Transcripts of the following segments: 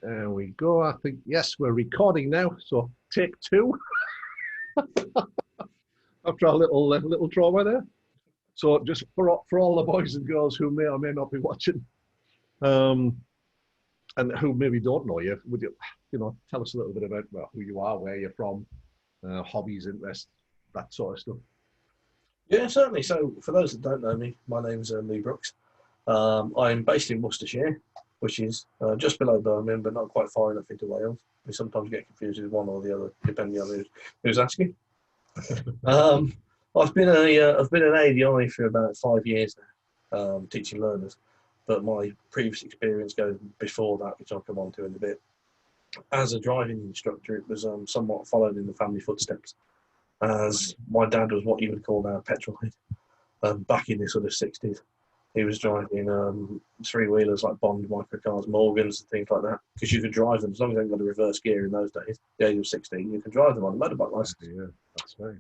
There we go. I think, yes, we're recording now. So take two after our little trauma there. So just for all the boys and girls who may or may not be watching, and who maybe don't know you, would you tell us a little bit about who you are, where you're from, hobbies, interests, that sort of stuff. Yeah, certainly. So for those that don't know me, my name's Leigh Brookes. I'm based in Worcestershire, which is just below Birmingham, but not quite far enough into Wales. We sometimes get confused with one or the other, depending on who's asking. I've been an ADI for about 5 years now, teaching learners. But my previous experience goes before that, which I'll come on to in a bit. As a driving instructor, it was somewhat followed in the family footsteps, as my dad was what you would call now a petrolhead. Back in the sort of 60s, he was driving three-wheelers like Bond microcars, Morgans and things like that, because you could drive them as long as they got a reverse gear in those days. The age of 16, you could drive them on a motorbike license. Yeah, that's right.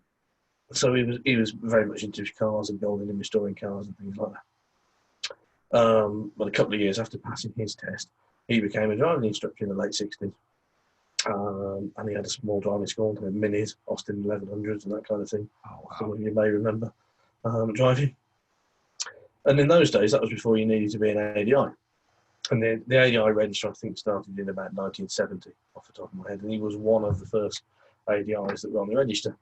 So he was very much into cars and building and restoring cars and things like that. But a couple of years after passing his test, he became a driving instructor in the late 60s. And he had a small driving school, Minis, Austin 1100s and that kind of thing. Oh, wow. Some of you may remember driving. And in those days, that was before you needed to be an ADI. And the ADI register, I think, started in about 1970, off the top of my head. And he was one of the first ADIs that were on the register.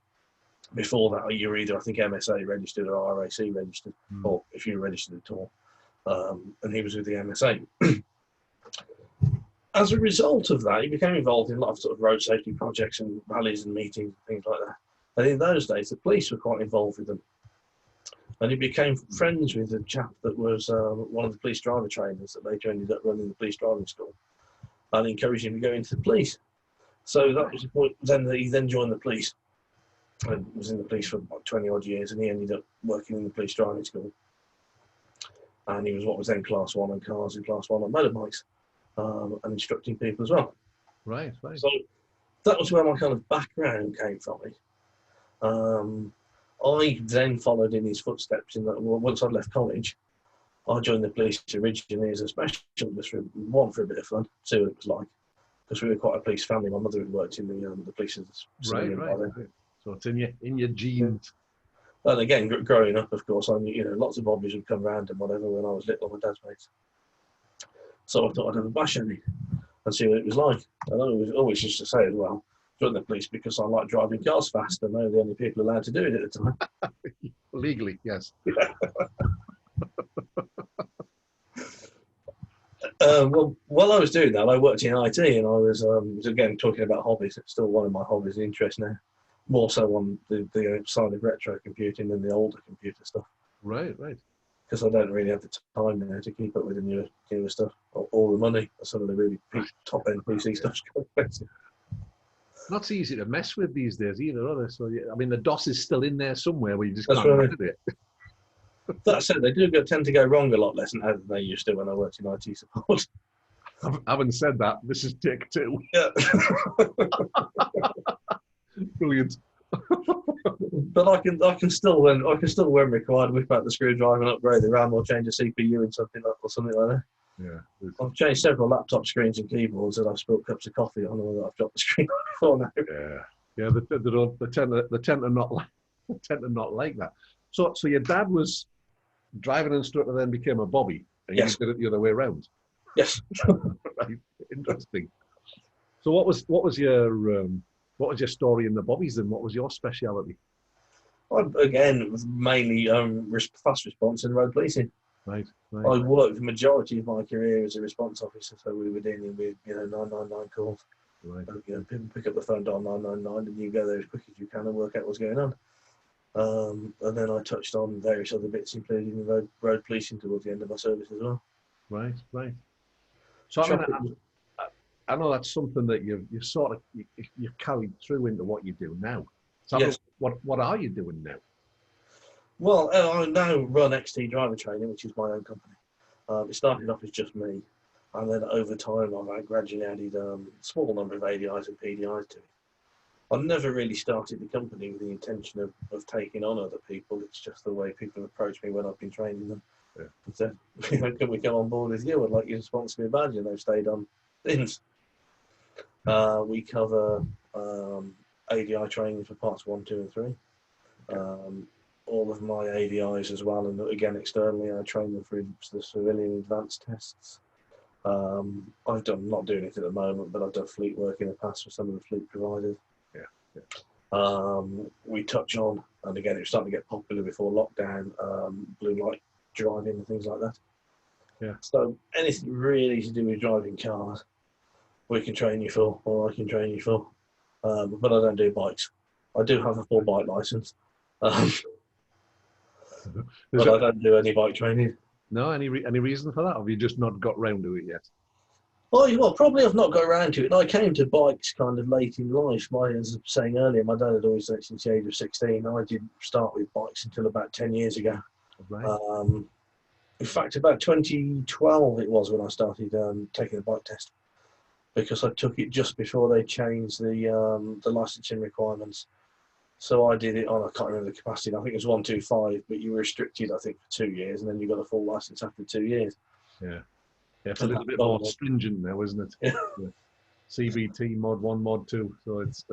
Before that, you were either, I think, MSA registered or RAC registered, or if you were registered at all. And he was with the MSA. As a result of that, he became involved in a lot of sort of road safety projects and rallies and meetings and things like that. And in those days, the police were quite involved with them. And he became friends with a chap that was one of the police driver trainers that later ended up running the police driving school, and encouraged him to go into the police. So that was the point. Then he joined the police and was in the police for about 20 odd years, and he ended up working in the police driving school. And he was what was then Class 1 on cars and Class 1 on motorbikes, and instructing people as well. Right. So that was where my kind of background came from. I then followed in his footsteps in that once I'd left college, I joined the police originally as a specialist, for a bit of fun, see what it was like, because we were quite a police family. My mother had worked in the police as right. So it's in your genes. And again, growing up, of course, I knew, lots of hobbies would come round and whatever when I was little, my dad's mates. So I thought I'd have a bash at it and see what it was like. And I always used to say as well, join the police because I like driving cars fast, and they're the only people allowed to do it at the time. Legally, yes. Well, while I was doing that, I worked in IT, and I was again talking about hobbies. It's still one of my hobbies and interests now. More so on the side of retro computing than the older computer stuff. Right. Because I don't really have the time now to keep up with the newer stuff, or the money. Some of the really top-end PC stuff's expensive. Not so easy to mess with these days either, are they? So, I mean, the DOS is still in there somewhere where you just can't get it. That said, they do tend to go wrong a lot less than they used to when I worked in IT support. Having said that, this is take two. Yeah. Brilliant. But I can still, when required, whip out the screwdriver and upgrade the RAM or change a CPU in something like that. Yeah. I've changed several laptop screens and keyboards that I've spilled cups of coffee on, or that I've dropped the screen on before now. Yeah. They tend to not like that. So your dad was driving instructor, then became a bobby, and yes. You did it the other way around. Yes. Right. Interesting. So what was your story in the bobbies then? What was your speciality? Again, mainly fast response and road policing. Right. I worked the majority of my career as a response officer, so we were dealing with 999 calls. Right. People pick up the phone, dial 999, and you go there as quick as you can and work out what's going on. And then I touched on various other bits, including road policing towards the end of my service as well. Right. So I know that's something that you've carried through into what you do now. So yes. What are you doing now? Well, I now run XT Driver Training, which is my own company. It started off as just me, and then over time I've gradually added a small number of ADIs and PDIs to it. I never really started the company with the intention of taking on other people. It's just the way people approach me when I've been training them. Yeah. And said, can we come on board with you? I'd like you to sponsor me a badge, and they've stayed on since. We cover ADI training for parts 1, 2 and 3. All of my ADIs as well, and again externally I train them for the civilian advanced tests. I've done, not doing it at the moment, but I've done fleet work in the past for some of the fleet providers. We touch on, and again it was starting to get popular before lockdown, blue light driving and things like that. So anything really to do with driving cars, we can train you for, or I can train you for. But I don't do bikes. I do have a full bike license, but I don't do any bike training. No, any reason for that? Or have you just not got round to it yet? Oh, well, probably I've not got around to it. And I came to bikes kind of late in life. As I was saying earlier, my dad had always said since the age of 16. I didn't start with bikes until about 10 years ago. Right. In fact, about 2012 it was when I started taking the bike test, because I took it just before they changed the licensing requirements. So I did it on, I can't remember the capacity, I think it was 125, but you were restricted, I think, for 2 years, and then you got a full license after 2 years. Yeah, it's a little bit more stringent now, isn't it? Yeah. CBT mod 1, mod 2, so it's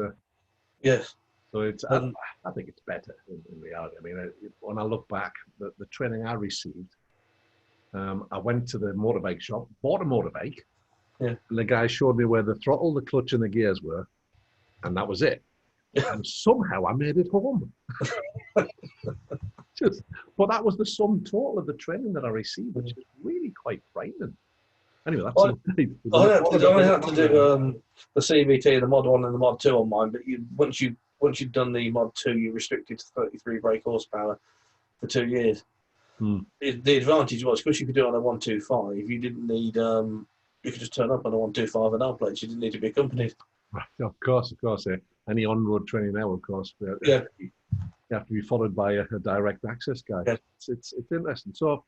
yes. So it's I think it's better in reality. I mean, when I look back, the training I received, I went to the motorbike shop, bought a motorbike, and the guy showed me where the throttle, the clutch, and the gears were, and that was it. And somehow I made it home. But that was the sum total of the training that I received, which is really quite frightening. Anyway, that's I had to do the CVT, the Mod 1 and the Mod 2 on mine, but once you'd done the Mod 2, you're restricted to 33 brake horsepower for 2 years. The advantage was, because you could do it on a 125, you didn't need, you could just turn up on a 125 and R plates, you didn't need to be accompanied. Right, of course. Any on-road training now, of course, you have to be followed by a direct access guide. Yeah. It's interesting. So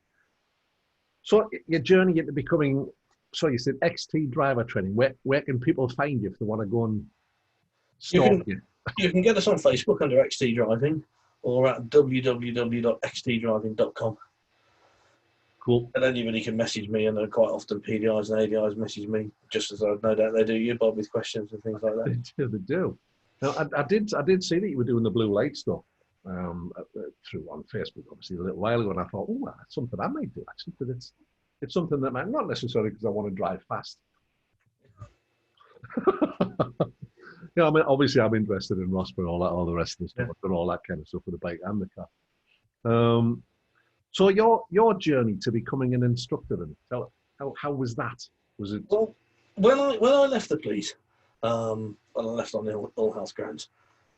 your journey into becoming, so you said XT driver training. Where can people find you if they want to go and stalk you? You can get us on Facebook under XT Driving, or at www.xtdriving.com. Cool. And anybody can message me, and quite often PDIs and ADIs message me, just as I've no doubt they do you, Bob, with questions and things like that. They do. Now, I did see that you were doing the blue light stuff through on Facebook, obviously, a little while ago, and I thought, oh, that's something I might do, actually, because it's something that might, not necessarily because I want to drive fast. I mean, obviously, I'm interested in Rosper and all the rest of the stuff. I've done all that kind of stuff with the bike and the car. So your journey to becoming an instructor, then, how was that? Was it? Well, when I left the police, and I left on ill health grounds,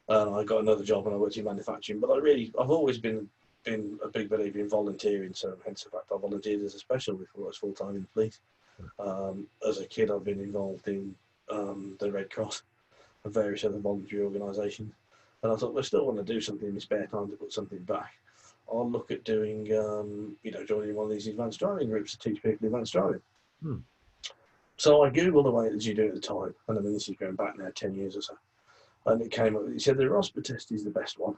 I got another job and I worked in manufacturing. But I've always been a big believer in volunteering. So hence the fact I volunteered as a special before I was full time in the police. As a kid, I've been involved in the Red Cross and various other voluntary organisations. And I thought, well, I still want to do something in my spare time to put something back. I'll look at doing, joining one of these advanced driving groups to teach people advanced driving. So I Googled the way that you do at the time, and I mean, this is going back now 10 years or so. And it came up, it said the ROSPA test is the best one.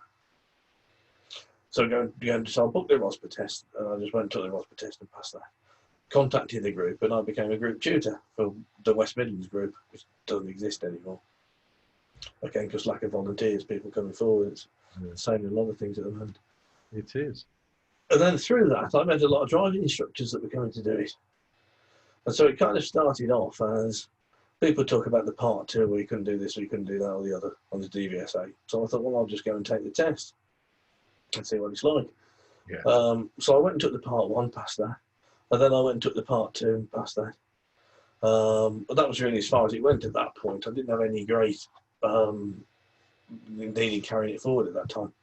So I booked the ROSPA test, and I just went and took the ROSPA test and passed that. Contacted the group, and I became a group tutor for the West Midlands group, which doesn't exist anymore. Again, because lack of volunteers, people coming forward. It's saying a lot of things at the moment. It is. And then through that, I met a lot of driving instructors that were coming to do it. And so it kind of started off as people talk about the part 2, where you couldn't do this or you couldn't do that or the other on the DVSA. So I thought, well, I'll just go and take the test and see what it's like. Yeah. So I went and took the part 1, passed that. And then I went and took the part 2 and passed that. But that was really as far as it went at that point. I didn't have any great needing carrying it forward at that time.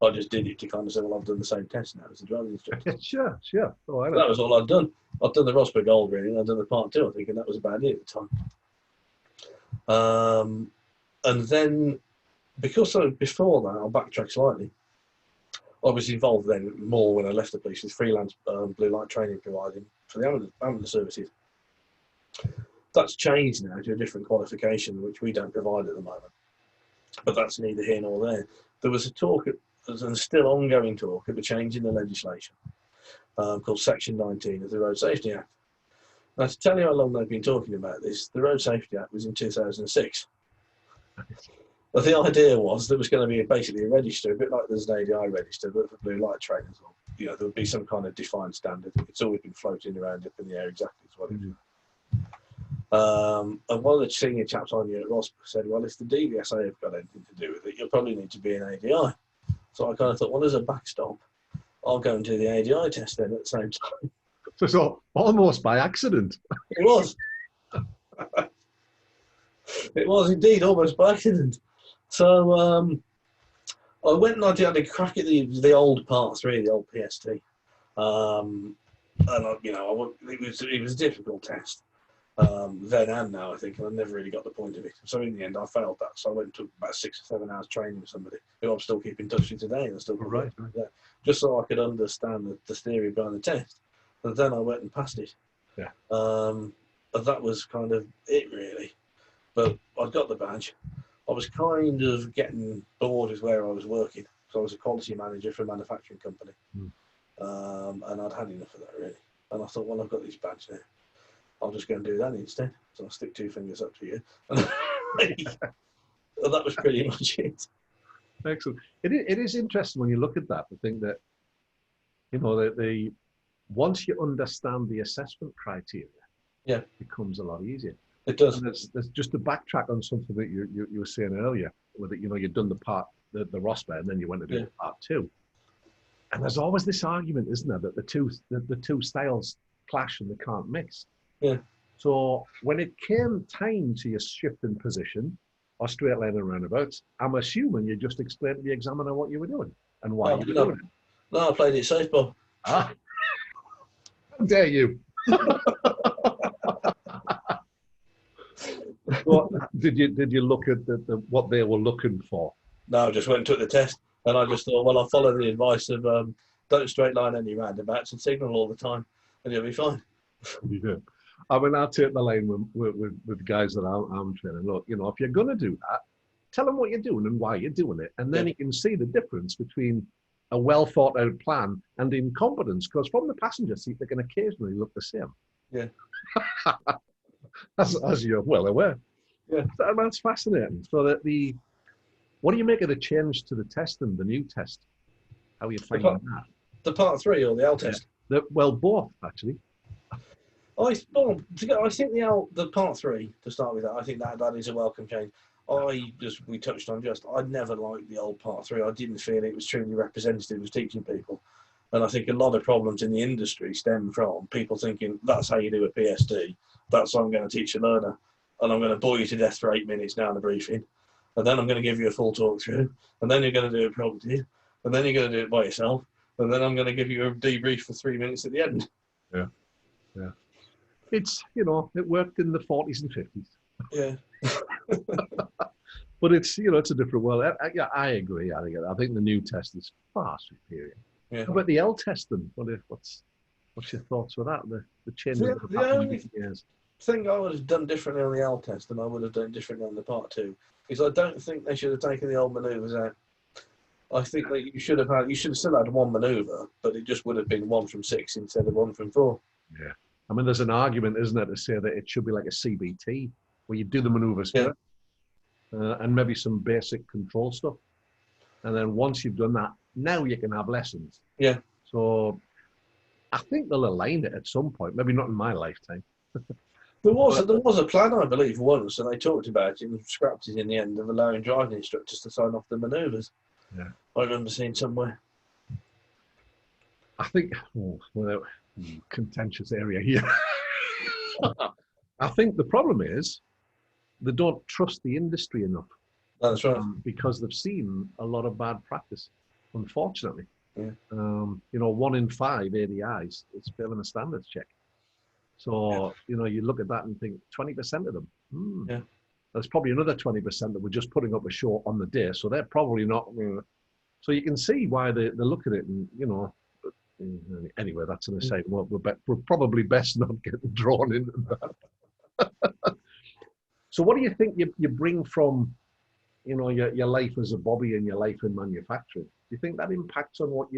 I just did it to kind of say, well, I've done the same test now as a driving instructor. Sure. Oh, that was all I'd done. I'd done the Rosberg Gold, really, and I'd done the part 2, I think, and that was about it at the time. And then, before that, I'll backtrack slightly. I was involved then more when I left the police with freelance blue light training providing for the ambulance services. That's changed now to a different qualification, which we don't provide at the moment. But that's neither here nor there. There was a talk, and still ongoing talk, of a change in the legislation called Section 19 of the Road Safety Act. Now, to tell you how long they've been talking about this, the Road Safety Act was in 2006. But the idea was there was going to be basically a register, a bit like there's an ADI register, but for blue light trainers. Or, there would be some kind of defined standard. It's always been floating around up in the air exactly as well. And one of the senior chaps on here at Ross said, well, if the DVSA have got anything to do with it, you'll probably need to be an ADI. So I kind of thought, well, as a backstop, I'll go and do the ADI test then at the same time. So almost by accident. It was. It was indeed almost by accident. So I went and I had a crack at the old Part 3, the old PST. And it was a difficult test. Then and now, I think, and I never really got the point of it. So in the end, I failed that. So I went and took about 6 or 7 hours training with somebody who I'm still keeping in touch with today, and I still Right. just so I could understand the theory behind the test. And then I went and passed it. Yeah. And that was kind of it, really. But I got the badge. I was kind of getting bored with where I was working. So I was a quality manager for a manufacturing company. And I'd had enough of that, really. And I thought, well, I've got this badge now. I'll just go and do that instead. So I'll stick 2 fingers up to you. And that was pretty much it. Excellent. It is interesting when you look at that to think that, once you understand the assessment criteria, it becomes a lot easier. It does. And there's just to backtrack on something that you were saying earlier, where you'd done the ROSPA and then you went to do part 2. And there's always this argument, isn't there, that the two styles clash and they can't mix. Yeah. So when it came time to your shift in position or straight line and roundabouts, I'm assuming you just explained to the examiner what you were doing and why you were doing it. No, I played it safe, Bob. Ah. How dare you? Well, did you look at what they were looking for? No, I just went and took the test, and I just thought, well, I'll follow the advice of don't straight line any roundabouts and signal all the time, and you'll be fine. You do. I mean, I take the line with guys that I'm training. Look, if you're going to do that, tell them what you're doing and why you're doing it, and then you can see the difference between a well thought out plan and incompetence. Because from the passenger seat, they can occasionally look the same. Yeah. as you're well aware. Yeah. That's fascinating. So that what do you make of the change to the test and the new test? How are you finding that? The Part 3 or the L test? Well, both actually. I think the Part 3, to start with, I think that is a welcome change. We touched on I'd never liked the old Part 3. I didn't feel it was truly representative of teaching people. And I think a lot of problems in the industry stem from people thinking, that's how you do a PSD. That's how I'm going to teach a learner. And I'm going to bore you to death for 8 minutes now in the briefing. And then I'm going to give you a full talk through. And then you're going to do it properly. And then you're going to do it by yourself. And then I'm going to give you a debrief for 3 minutes at the end. Yeah. Yeah. It's, it worked in the 40s and 50s. Yeah. But it's, it's a different world. I agree. I think the new test is far superior. Yeah. How about the L test then? What's your thoughts with that? The change of the only years. thing I would have done differently on the L test than I would have done differently on the Part 2 is I don't think they should have taken the old manoeuvres out. I think that you should have still had one manoeuvre, but it just would have been 1 from 6 instead of 1 from 4. Yeah. I mean, there's an argument, isn't there, to say that it should be like a CBT, where you do the manoeuvres first, and maybe some basic control stuff. And then once you've done that, now you can have lessons. Yeah. So I think they'll align it at some point, maybe not in my lifetime. There was a plan, I believe, once, and they talked about it and scrapped it in the end of allowing driving instructors to sign off the manoeuvres. Yeah. I remember seeing somewhere. I think, contentious area here. I think the problem is they don't trust the industry enough. That's right. Because they've seen a lot of bad practice, unfortunately. Yeah. 1 in 5 ADIs, it's failing a standards check. So, you look at that and think 20% of them. Yeah. There's probably another 20% that were just putting up a show on the day. So they're probably not. So you can see why they look at it and, anyway, that's an aside. We're probably best not getting drawn into that. So what do you think you bring from, your life as a bobby and your life in manufacturing? Do you think that impacts on what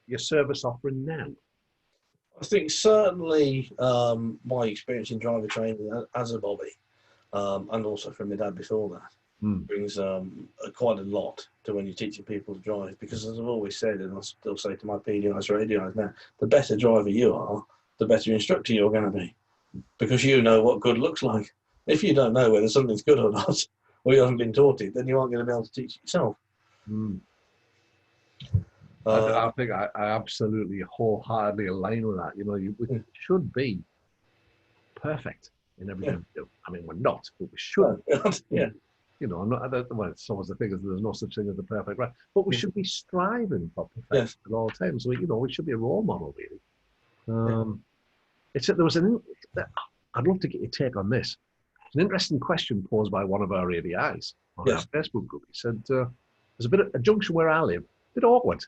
your service offering now? I think certainly my experience in driver training as a bobby, and also from my dad before that, brings quite a lot to when you're teaching people to drive. Because as I've always said, and I'll still say to my PDIs, radios now, the better driver you are, the better instructor you're going to be. Because you know what good looks like. If you don't know whether something's good or not, or you haven't been taught it, then you aren't going to be able to teach it yourself. I think I absolutely wholeheartedly align with that. You know, we should be perfect in everything we do. I mean, we're not, but we should. Yeah. You know, well, it's always the thing is there's no such thing as the perfect right, but we should be striving for perfection at all times. So, you know, we should be a role model, really. I'd love to get your take on this. It's an interesting question posed by one of our ADIs on our Facebook group. He said, there's a junction where I live, a bit awkward.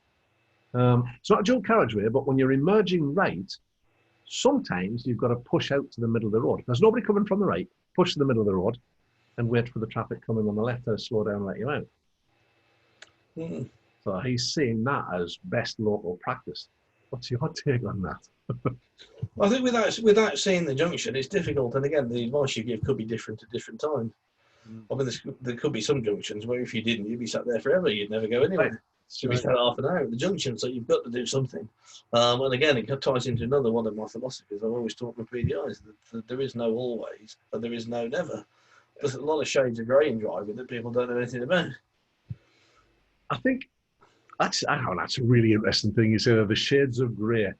It's not a dual carriageway, but when you're emerging right, sometimes you've got to push out to the middle of the road. There's nobody coming from the right, push to the middle of the road and wait for the traffic coming on the left to slow down and let you out. So he's seeing that as best local practice. What's your take on that? I think without seeing the junction, it's difficult. And again, the advice you give could be different at different times. I mean, there could be some junctions where if you didn't, you'd be sat there forever. You'd never go anywhere. Right. You'd be sat half an hour at the junction, so you've got to do something. And again, it ties into another one of my philosophies. I've always taught my PDIs that there is no always, and there is no never. There's a lot of shades of grey in driving that people don't know anything about. I think that's a really interesting thing you say, the shades of grey.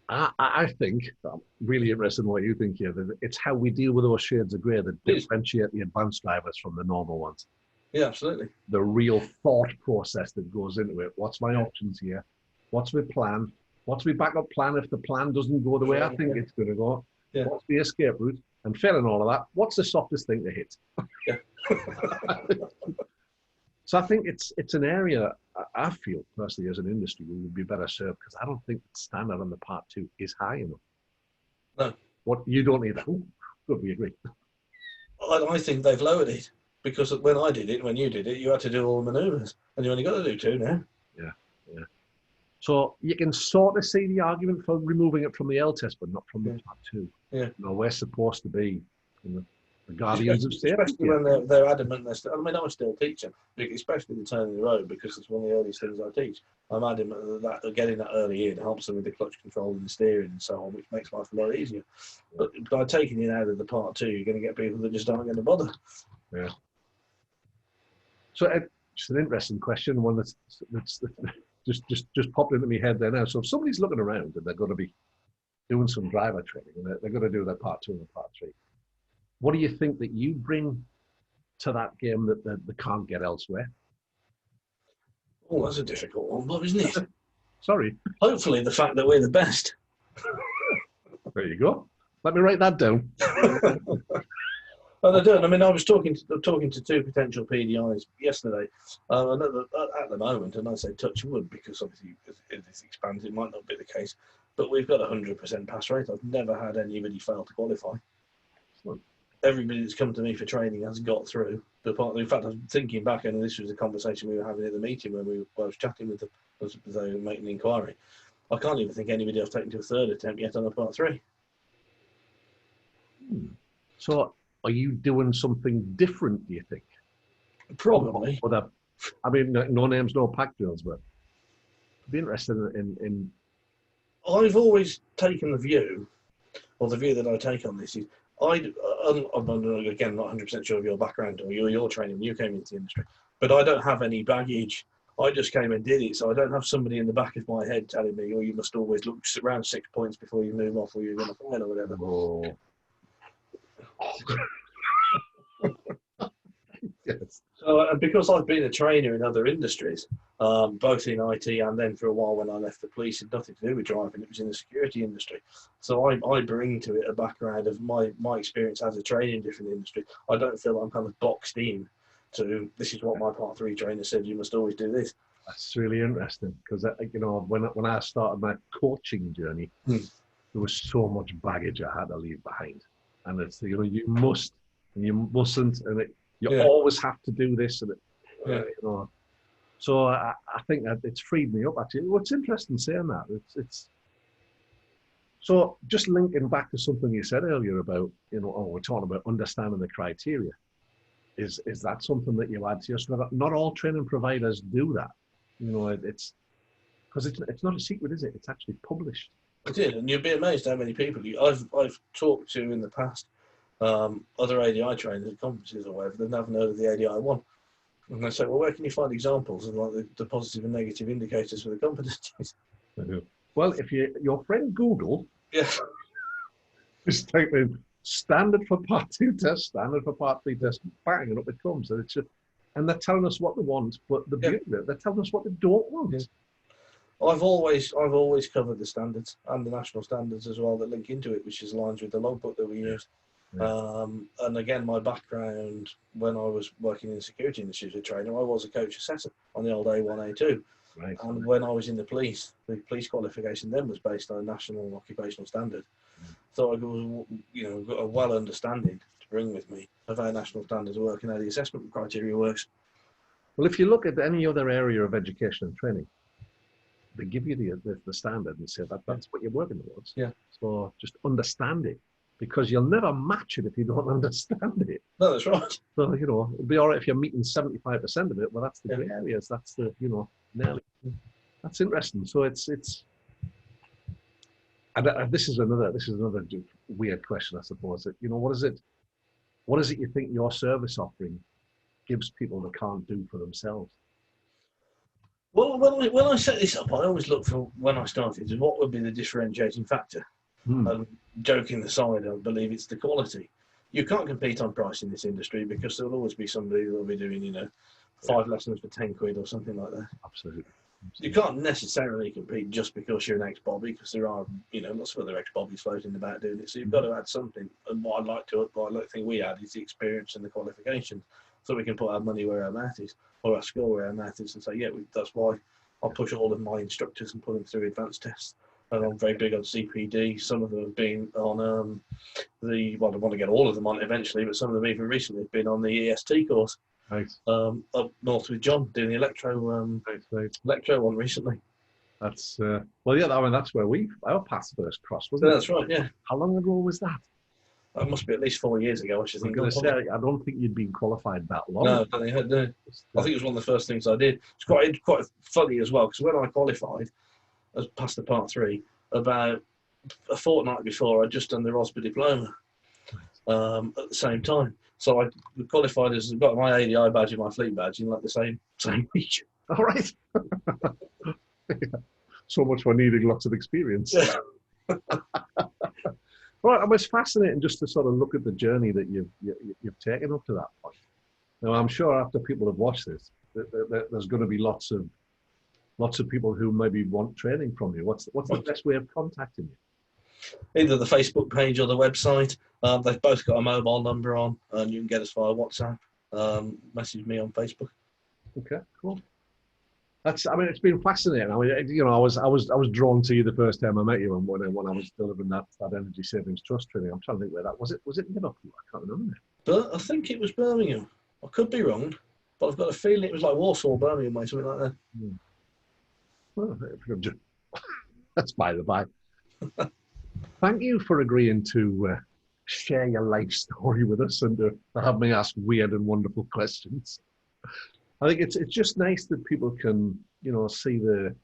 I think, I'm really interested in what you think here, that it's how we deal with those shades of grey that differentiate the advanced drivers from the normal ones. Yeah, absolutely. The real thought process that goes into it. What's my options here? What's my plan? What's my backup plan if the plan doesn't go the way I think it's going to go? Yeah. What's the escape route? And failing all of that, what's the softest thing to hit? Yeah. So I think it's an area I feel personally as an industry we would be better served because I don't think the standard on the Part 2 is high enough. No. What you don't need that. Good, we agree. I think they've lowered it because when I did it, when you did it, you had to do all the manoeuvres, and you only got to do 2 now. Yeah. So you can sort of see the argument for removing it from the L test, but not from the Part 2. Yeah. You know, we're supposed to be, the guardians of safety. Especially when they're adamant. I mean, I'm still teaching, especially the turning the road, because it's one of the earliest things I teach. I'm adamant that getting that early in helps them with the clutch control and the steering and so on, which makes life a lot easier. But by taking it out of the Part 2, you're going to get people that just aren't going to bother. Yeah. So it's an interesting question, one that's just popped into my head there now. So if somebody's looking around and they're going to be doing some driver training and they're going to do their Part 2 and Part 3, what do you think that you bring to that game that they can't get elsewhere? Oh, that's a difficult one, Bob, isn't it? Sorry. Hopefully the fact that we're the best. There you go. Let me write that down. Well, I don't. I mean, I was talking to 2 potential PDIs yesterday. At the moment, and I say touch wood because obviously if this expands, it might not be the case. But we've got a 100% pass rate. I've never had anybody fail to qualify. Everybody that's come to me for training has got through. In fact, I'm thinking back, and this was a conversation we were having at the meeting when I was chatting with them as they were making an inquiry. I can't even think anybody else taken to a 3rd attempt yet on a Part 3. So, are you doing something different, do you think? Probably. I mean, no names, no pack drills, but I'd be interested in... I've always taken the view that I take on this is, I'm again not 100% sure of your background or your training when you came into the industry, but I don't have any baggage. I just came and did it, so I don't have somebody in the back of my head telling me, "Oh, you must always look around 6 points before you move off, or you're going to fail, or whatever." Oh. Yes. So, because I've been a trainer in other industries, both in IT and then for a while when I left the police, it had nothing to do with driving. It was in the security industry. So I bring to it a background of my experience as a trainer in different industries. I don't feel I'm kind of boxed in to this is what my Part 3 trainer said. You must always do this. That's really interesting because when I started my coaching journey, there was so much baggage I had to leave behind, and it's you must and you mustn't, and you always have to do this, and So I think that it's freed me up actually. What's interesting saying that So just linking back to something you said earlier about, we're talking about understanding the criteria. Is that something that you add to your stuff? Not all training providers do that. It's because it's not a secret, is it? It's actually published. I did, and you'd be amazed how many people I've talked to in the past, other ADI trainers at conferences or whatever, they've never heard of the ADI one. And they say, well, where can you find examples of like the positive and negative indicators for the competencies? Well, if your friend Google Yeah. is typing standard for part 2 test, standard for part 3 test, bang, and up it comes. And they're telling us what they want, but the beauty of it, they're telling us what they don't want. Yeah. I've always covered the standards and the national standards as well that link into it, which is aligns with the logbook that we use. Yeah. And again, my background when I was working in the security industry as a trainer, I was a coach assessor on the old A1, A2. Right. And when I was in the police qualification then was based on a national occupational standard. So I was, got a well understanding to bring with me of how national standards work and how the assessment criteria works. Well, if you look at any other area of education and training, they give you the standard and say that's what you're working towards. Yeah. So just understand it, because you'll never match it if you don't understand it. No, that's right. So, it'll be all right if you're meeting 75% of it. Well, that's the grey areas. That's the, nearly. That's interesting. So it's and this is another weird question, I suppose. That, what is it you think your service offering gives people that can't do for themselves? Well, when I set this up, I always look for, when I started, what would be the differentiating factor. And joking aside, I believe it's the quality. You can't compete on price in this industry because there'll always be somebody that'll be doing, 5 lessons for 10 quid or something like that. Absolutely. You can't necessarily compete just because you're an ex-bobby, because there are, lots of other ex-bobbies floating about doing it. So you've got to add something. And what I'd like to think we add is the experience and the qualifications, so we can put our money where our mouth is, or our skill where our mouth is, and say, that's why I'll push all of my instructors and put them through advanced tests. And I'm very big on CPD. Some of them have been on I want to get all of them on it eventually, but some of them even recently have been on the EST course. Nice. Up north with John doing the electro one recently. That's that's where our paths first crossed, wasn't it? That's right. Yeah. How long ago was that? That must be at least 4 years ago. I'm going to say, I don't think you'd been qualified that long. No, I think it was one of the first things I did. It's quite funny as well, because when I qualified, as past the part 3, about a fortnight before, I'd just done the ROSPA diploma at the same time. So I qualified got my ADI badge and my fleet badge in like the same week. All right. So much for needing lots of experience. Yeah. Right, and it's fascinating just to sort of look at the journey that you've taken up to that point. Now, I'm sure after people have watched this, there's going to be lots of people who maybe want training from you. What's the best way of contacting you? Either the Facebook page or the website. They've both got a mobile number on, and you can get us via WhatsApp. Message me on Facebook. Okay, cool. It's been fascinating. I was drawn to you the first time I met you, and when I was delivering that energy savings trust training. I'm trying to think where that was. Was it Liverpool? I can't remember. But I think it was Birmingham. I could be wrong, but I've got a feeling it was like Warsaw, Birmingham, or something like that. Well, that's by the by. Thank you for agreeing to share your life story with us and to have me ask weird and wonderful questions. I think it's just nice that people can, see the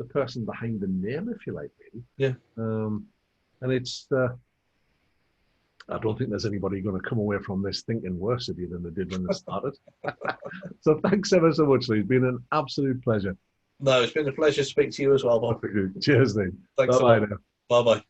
person behind the name, if you like, really. Yeah. And it's, I don't think there's anybody going to come away from this thinking worse of you than they did when they started. So thanks ever so much, Lee. It's been an absolute pleasure. No, it's been a pleasure to speak to you as well, Bob. Cheers, Lee. Thanks a lot. Bye-bye now. Bye-bye.